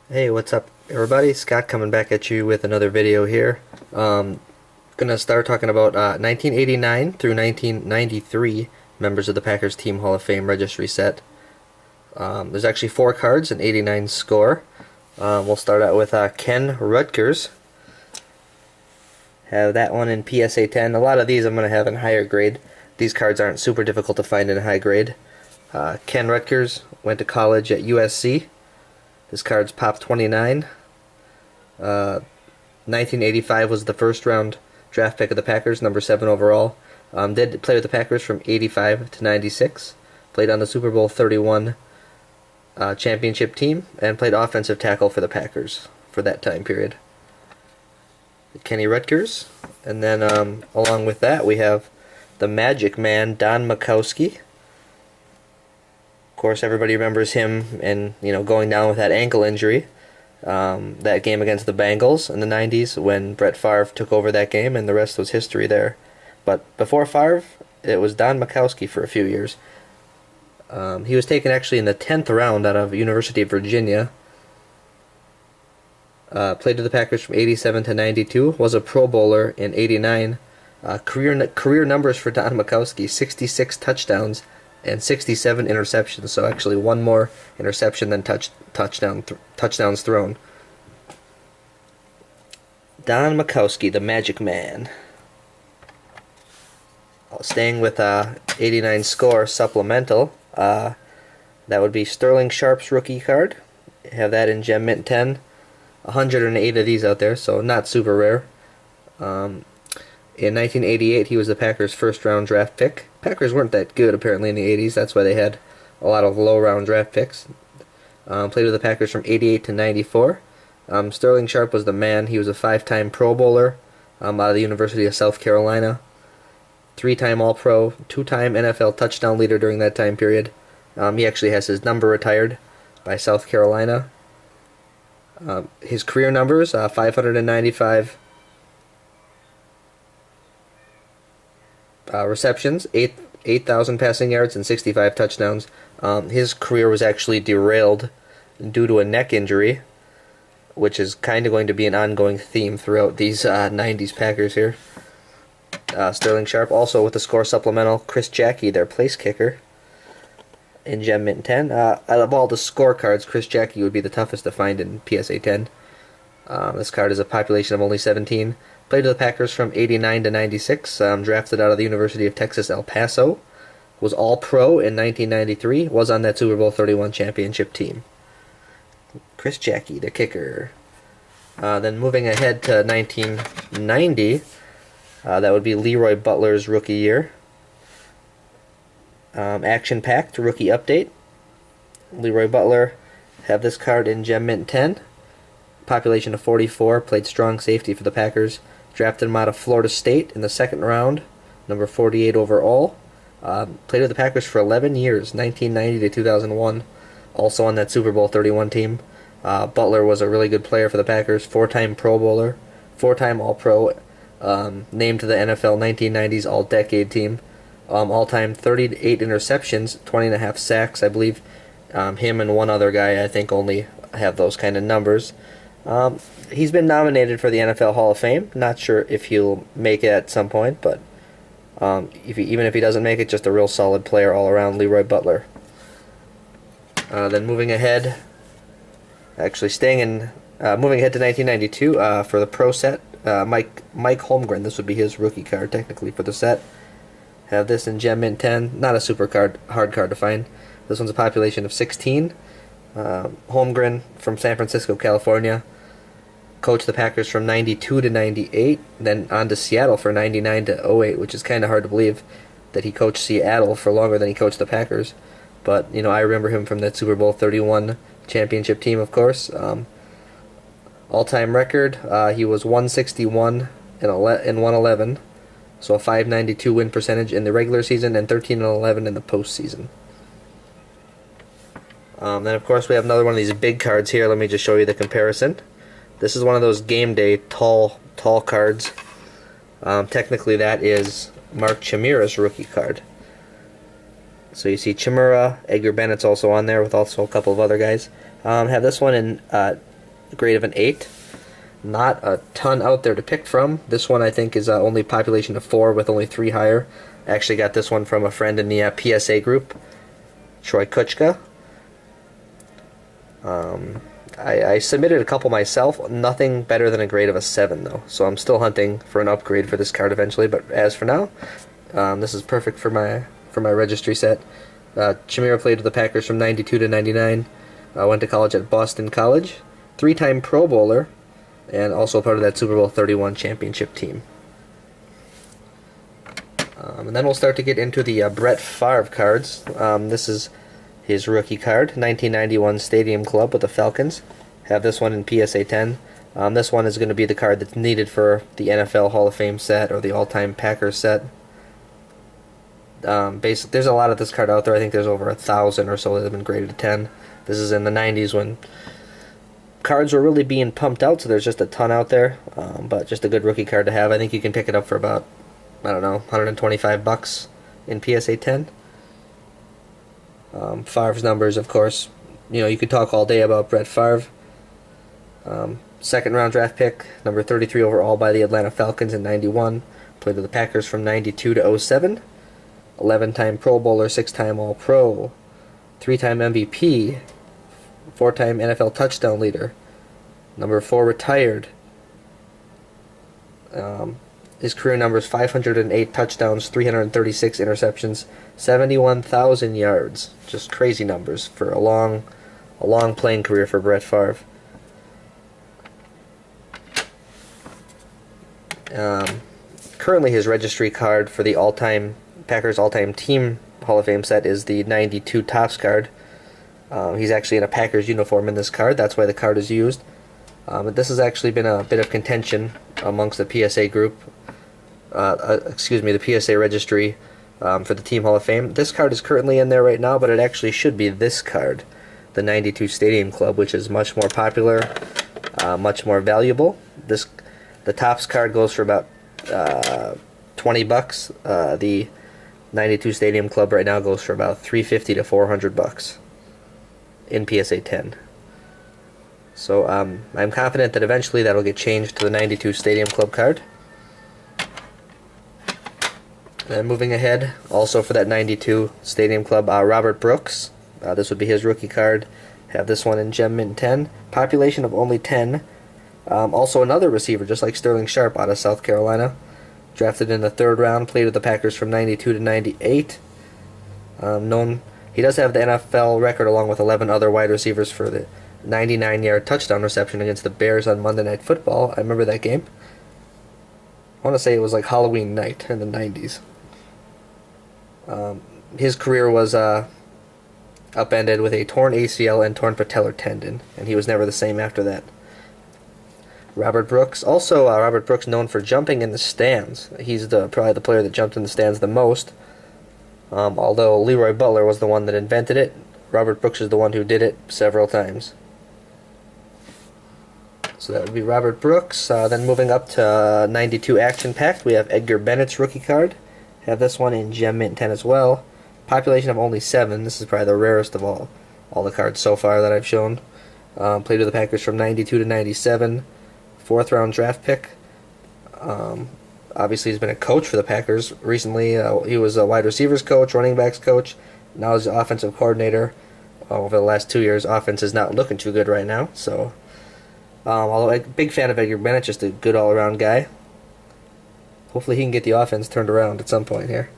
Hey, what's up, everybody? Scott coming back at you with another video here. Gonna start talking about 1989 through 1993 members of the Packers Team Hall of Fame Registry set. There's actually 4 cards, an 89 score. We'll start out with Ken Rutgers. Have that one in PSA 10. A lot of these I'm gonna have in higher grade. These cards aren't super difficult to find in high grade. Ken Rutgers went to college at USC. This card's Pop 29. 1985 was the first round draft pick of the Packers, number 7 overall. Did play with the Packers from 85 to 96. Played on the Super Bowl 31 championship team and played offensive tackle for the Packers for that time period. Kenny Rutgers. And then along with that we have the Magic Man, Don Majkowski. Of course, everybody remembers him and going down with that ankle injury. That game against the Bengals in the 90s when Brett Favre took over that game, and the rest was history there. But before Favre, it was Don Majkowski for a few years. He was taken actually in the 10th round out of University of Virginia. Played with the Packers from 87 to 92. Was a Pro Bowler in 89. Career numbers for Don Majkowski: 66 touchdowns and 67 interceptions. So actually one more interception than touchdowns thrown. Don Majkowski, the Magic Man. Staying with 89 score supplemental. That would be Sterling Sharp's rookie card. Have that in Gem Mint 10. 108 of these out there, so not super rare. In 1988, he was the Packers' first-round draft pick. Packers weren't that good, apparently, in the 80s. That's why they had a lot of low-round draft picks. Played with the Packers from 88 to 94. Sterling Sharp was the man. He was a 5-time Pro Bowler out of the University of South Carolina. 3-time All-Pro, 2-time NFL touchdown leader during that time period. He actually has his number retired by South Carolina. His career numbers, 595 receptions, 8,000 passing yards, and 65 touchdowns. His career was actually derailed due to a neck injury, which is kind of going to be an ongoing theme throughout these 90s Packers here. Sterling Sharp, also with the score supplemental. Chris Jackie, their place kicker, in Gem Mint 10. Out of all the scorecards, Chris Jackie would be the toughest to find in PSA 10. This card is a population of only 17. Played with the Packers from 89 to 96. Drafted out of the University of Texas, El Paso. Was All-Pro in 1993. Was on that Super Bowl 31 championship team. Chris Jackie, the kicker. Then moving ahead to 1990, that would be Leroy Butler's rookie year. Action-packed rookie update. Leroy Butler, have this card in Gem Mint 10. Population of 44, played strong safety for the Packers. Drafted him out of Florida State in the 2nd round, number 48 overall. Played with the Packers for 11 years, 1990 to 2001. Also on that Super Bowl 31 team. Butler was a really good player for the Packers, 4-time Pro Bowler, 4-time All-Pro, named to the NFL 1990s All-Decade team. All-time 38 interceptions, 20.5 sacks, I believe. Him and one other guy, I think, only have those kind of numbers. He's been nominated for the NFL Hall of Fame. Not sure if he'll make it at some point, but even if he doesn't make it, just a real solid player all around, Leroy Butler. Then moving ahead, moving ahead to 1992 for the Pro set, Mike Holmgren. This would be his rookie card technically for the set. Have this in Gem Mint 10. Not a super hard card to find. This one's a population of 16. Holmgren from San Francisco, California. Coached the Packers from 92 to 98, then on to Seattle for 99 to 08, which is kind of hard to believe that he coached Seattle for longer than he coached the Packers. But, I remember him from that Super Bowl 31 championship team, of course. All-time record, he was 161 and 111, so a 592 win percentage in the regular season and 13 and 11 in the postseason. Then, of course, we have another one of these big cards here. Let me just show you the comparison. This is one of those game day tall cards. Technically, that is Mark Chimera's rookie card. So you see Chimera, Edgar Bennett's also on there with also a couple of other guys. Have this one in a grade of an 8. Not a ton out there to pick from. This one I think is only population of 4 with only 3 higher. I actually got this one from a friend in the PSA group, Troy Kochka. I submitted a couple myself. Nothing better than a grade of a 7 though. So I'm still hunting for an upgrade for this card eventually. But as for now, this is perfect for my registry set. Chimera played with the Packers from 92 to 99. Went to college at Boston College. 3-time Pro Bowler. And also part of that Super Bowl 31 championship team. And then we'll start to get into the Brett Favre cards. This is his rookie card, 1991 Stadium Club with the Falcons. Have this one in PSA 10. This one is going to be the card that's needed for the NFL Hall of Fame set or the all-time Packers set. There's a lot of this card out there. I think there's over 1,000 or so that have been graded to 10. This is in the 90s when cards were really being pumped out, so there's just a ton out there. But just a good rookie card to have. I think you can pick it up for about, I don't know, $125 in PSA 10. Favre's numbers, of course. You could talk all day about Brett Favre. Second round draft pick, number 33 overall by the Atlanta Falcons in 91. Played with the Packers from 92 to 07. 11-time Pro Bowler, 6-time All-Pro, 3-time MVP, 4-time NFL touchdown leader. Number 4 retired. His career numbers: 508 touchdowns, 336 interceptions, 71,000 yards. Just crazy numbers for a long playing career for Brett Favre. Currently, his registry card for the Packers all-time team Hall of Fame set is the 92 Topps card. He's actually in a Packers uniform in this card. That's why the card is used. But this has actually been a bit of contention amongst the PSA group. The PSA Registry for the Team Hall of Fame. This card is currently in there right now, but it actually should be this card, the 92 Stadium Club, which is much more popular, much more valuable. The Topps card goes for about $20. The 92 Stadium Club right now goes for about $350 to $400 in PSA 10. So I'm confident that eventually that'll get changed to the 92 Stadium Club card. Then moving ahead, also for that 92 Stadium Club, Robert Brooks. This would be his rookie card. Have this one in Gem Mint 10. Population of only 10. Also another receiver, just like Sterling Sharp out of South Carolina. Drafted in the 3rd round, played with the Packers from 92 to 98. He does have the NFL record along with 11 other wide receivers for the 99-yard touchdown reception against the Bears on Monday Night Football. I remember that game. I want to say it was like Halloween night in the 90s. His career was upended with a torn ACL and torn patellar tendon, and he was never the same after that. Robert Brooks, Robert Brooks known for jumping in the stands. He's probably the player that jumped in the stands the most. Although Leroy Butler was the one that invented it, Robert Brooks is the one who did it several times. So that would be Robert Brooks. Then moving up to 92 Action Packed, we have Edgar Bennett's rookie card. Have this one in Gem Mint 10 as well. Population of only 7. This is probably the rarest of all the cards so far that I've shown. Played with the Packers from 92 to 97. 4th round draft pick. Obviously, he's been a coach for the Packers recently. He was a wide receivers coach, running backs coach. Now he's the offensive coordinator. Over the last 2 years, offense is not looking too good right now. So, although I'm a big fan of Edgar Bennett, just a good all-around guy. Hopefully, he can get the offense turned around at some point here.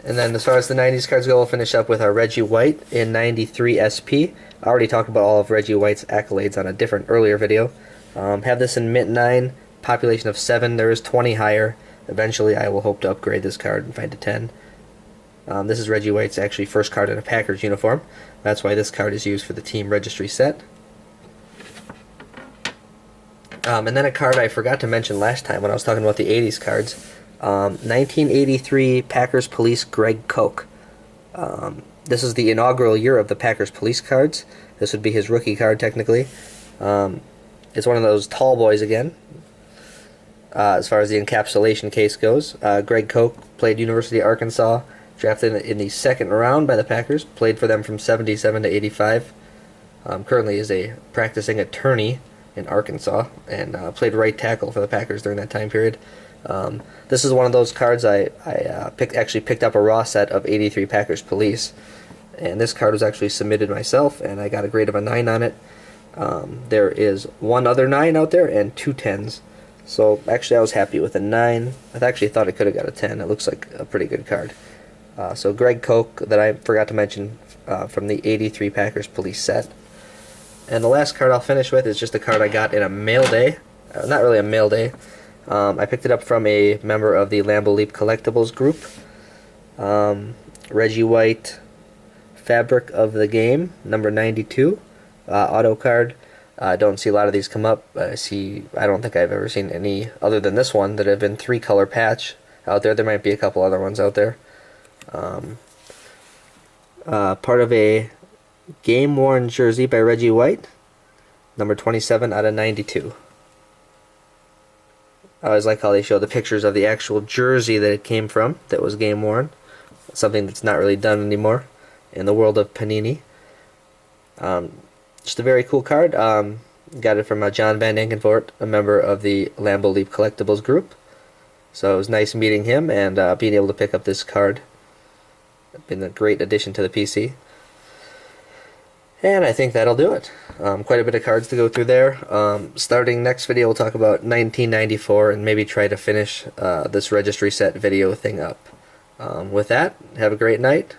And then, as far as the 90s cards go, we'll finish up with our Reggie White in 93 SP. I already talked about all of Reggie White's accolades on a different earlier video. Have this in Mint 9, population of 7. There is 20 higher. Eventually, I will hope to upgrade this card and find a 10. This is Reggie White's actually first card in a Packers uniform. That's why this card is used for the team registry set. And then a card I forgot to mention last time when I was talking about the 80s cards. 1983 Packers Police Greg Koch. This is the inaugural year of the Packers Police cards. This would be his rookie card, technically. It's one of those tall boys again, as far as the encapsulation case goes. Greg Koch played University of Arkansas, drafted in the 2nd round by the Packers, played for them from 77 to 85. Currently is a practicing attorney in Arkansas, and played right tackle for the Packers during that time period. This is one of those cards I actually picked up a raw set of 83 Packers Police, and this card was actually submitted myself, and I got a grade of a 9 on it. There is one other 9 out there and 2 10s. So actually I was happy with a 9. I actually thought I could have got a 10. It looks like a pretty good card. So Greg Koch, that I forgot to mention, from the 83 Packers Police set. And the last card I'll finish with is just a card I got in a mail day. Not really a mail day. I picked it up from a member of the Lambeau Leap Collectibles group. Reggie White, Fabric of the Game, number 92, auto card. I don't see a lot of these come up. I don't think I've ever seen any other than this one that have been 3-color patch out there. There might be a couple other ones out there. Part of a game-worn jersey by Reggie White, number 27 out of 92. I always like how they show the pictures of the actual jersey that it came from, that was game-worn. Something that's not really done anymore in the world of Panini. Just a very cool card. Got it from John Van Enkenvoort, a member of the Lambeau Leap Collectibles group. So it was nice meeting him and being able to pick up this card. It's been a great addition to the PC. And I think that'll do it. Quite a bit of cards to go through there. Starting next video, we'll talk about 1994 and maybe try to finish this registry set video thing up. With that, have a great night.